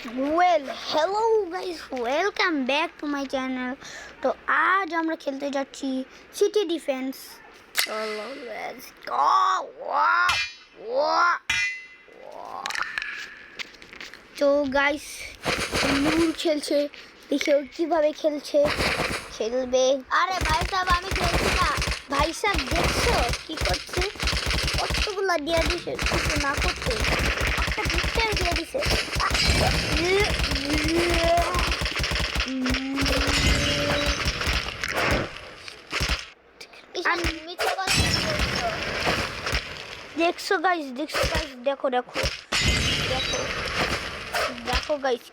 Well, hello guys, welcome back to my channel. তো আজ আমরা খেলতে যাচ্ছি সিটি ডিফেন্স। চলো let's go. তো গাইস নূর খেলছে, দেখো কিভাবে খেলবে। আরে ভাই সাহেব আমি খেলছি না। ভাই সাহেব দেখছো কি করছে? কতগুলো দিয়ে দিছে কিছু না করতে, একটা ডিস্টেন্স দিয়ে দিছে। দেখছো গাইস, দেখো গাইস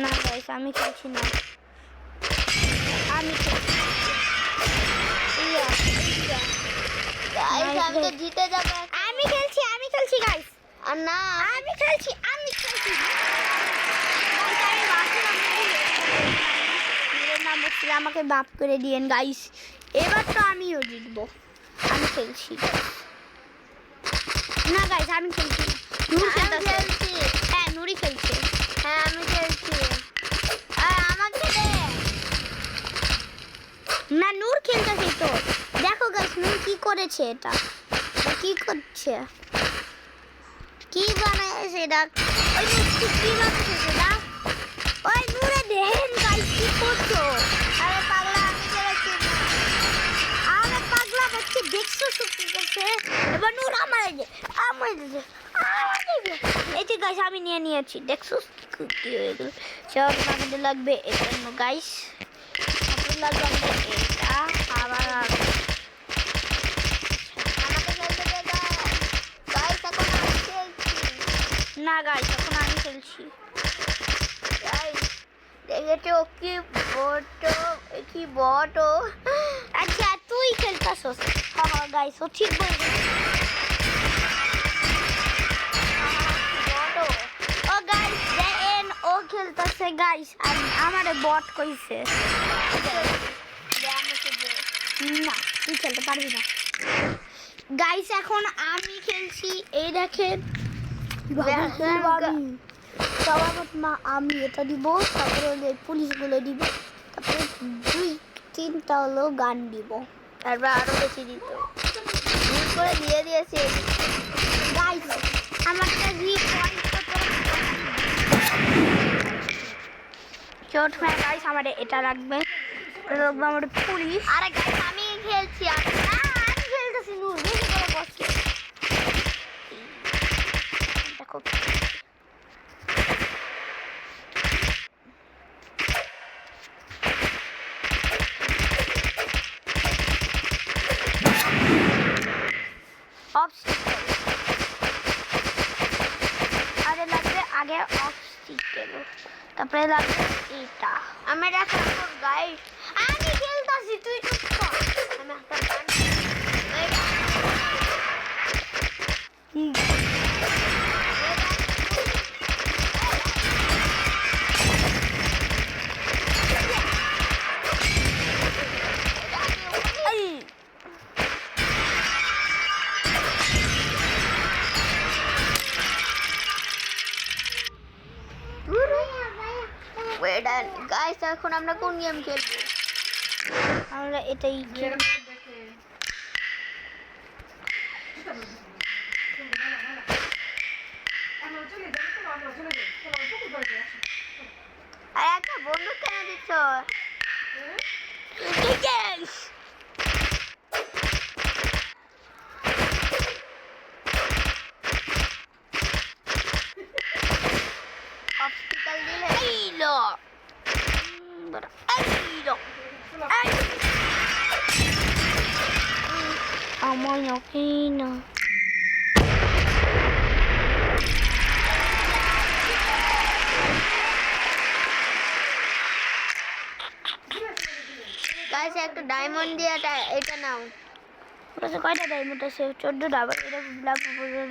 না গাইস আমি খেলছি না, আমি জিতে যাবে। আমি খেলছি গাইস। আর না আমি খেলছি আমাকে বাপ করে দিয়েন গাইস। এবার তো আমিও জিতবো। আমি খেলছি না গাইস, আমি খেলছি না। নূর খেলছি। হ্যাঁ নূরই খেলছে। হ্যাঁ আমি খেলছি। আমাকে দে না, নূর খেলতেছে তো। দেখো গাইস নূর কি করেছে, এটা কি করছে, কি বানাইছে এটা। ওই কি বানাইছে এটা, ওই নূরে দেখেন গাইস কি করছো। আরে পাগলা আমি খেলছি না। আরে পাগলা বাচ্চা দেখছো কি করছে। এবার নূর আমার এই যে গাইস আমি নিয়েছি। দেখছো কি হয়ে গেল। সব আমাদের লাগবে এটা গাইস, আমাদের লাগবে এটা। আবার না গাইস এখন আমি খেলছি। দেখেছো কি বটো। আচ্ছা তুই খেলতাছস। হ্যাঁ গাইস ও ঠিক বলছিস। ও গাইস দেখেন ও খেলতাছে গাইস, আর আমারে বট কইছে। না তুই খেলতে পারবি না গাইস। এখন আমি খেলছি। এই দেখেন আমি এটা দিব, তারপরে পুলিশগুলো দিব, তারপরে 2-3টা হলো গান দিব, তারপর আরো বেশি দিত করে দিয়ে দিয়েছি গাইস। আমারটা চোট হয়ে গাইস আমার এটা লাগবে, আমার পুলিশ। আরে গাইস আমি খেলছি। আমি খেলতেছি নূর বেশি করে বসছে। দেখো আরে লাগবে আগে অবস্টিকেল, তারপরে লাগবে এটা। আমি দেখো গাইস আমি খেলতাছি, তুই চুপ কর। আমি একটা গান গাইস। এখন আমরা কোন গেম খেলবো? আমরা এটাই খেলবো। আর একটা বন্দুক কেন দিচ্ছ? অবস্টিকেল দিলে এইলো আমার না গাইস একটা ডায়মন্ড দিয়ে এটা নাও। ওটা কয়টা ডায়মন্ড আছে? 14টা। আবার এটা ব্ল্যাক বলে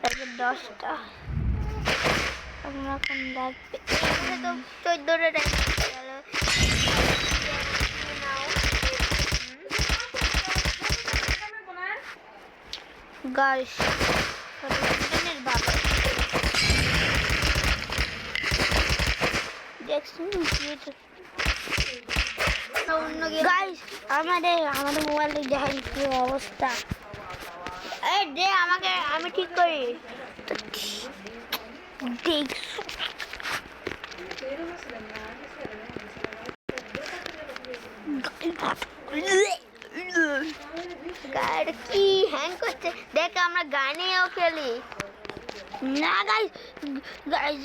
10টা। আমরা এখন লাগবে এটা তো 14টা ডায়মন্ড নাও গাইস। গাইস আমাদের মোবাইলে দেখেন কি অবস্থা। এই দে আমাকে, আমি ঠিক করি। দেখ গাড়ি কি হ্যাং করছে দেখ, আমরা গানেও খেলি না গাইস। গাইস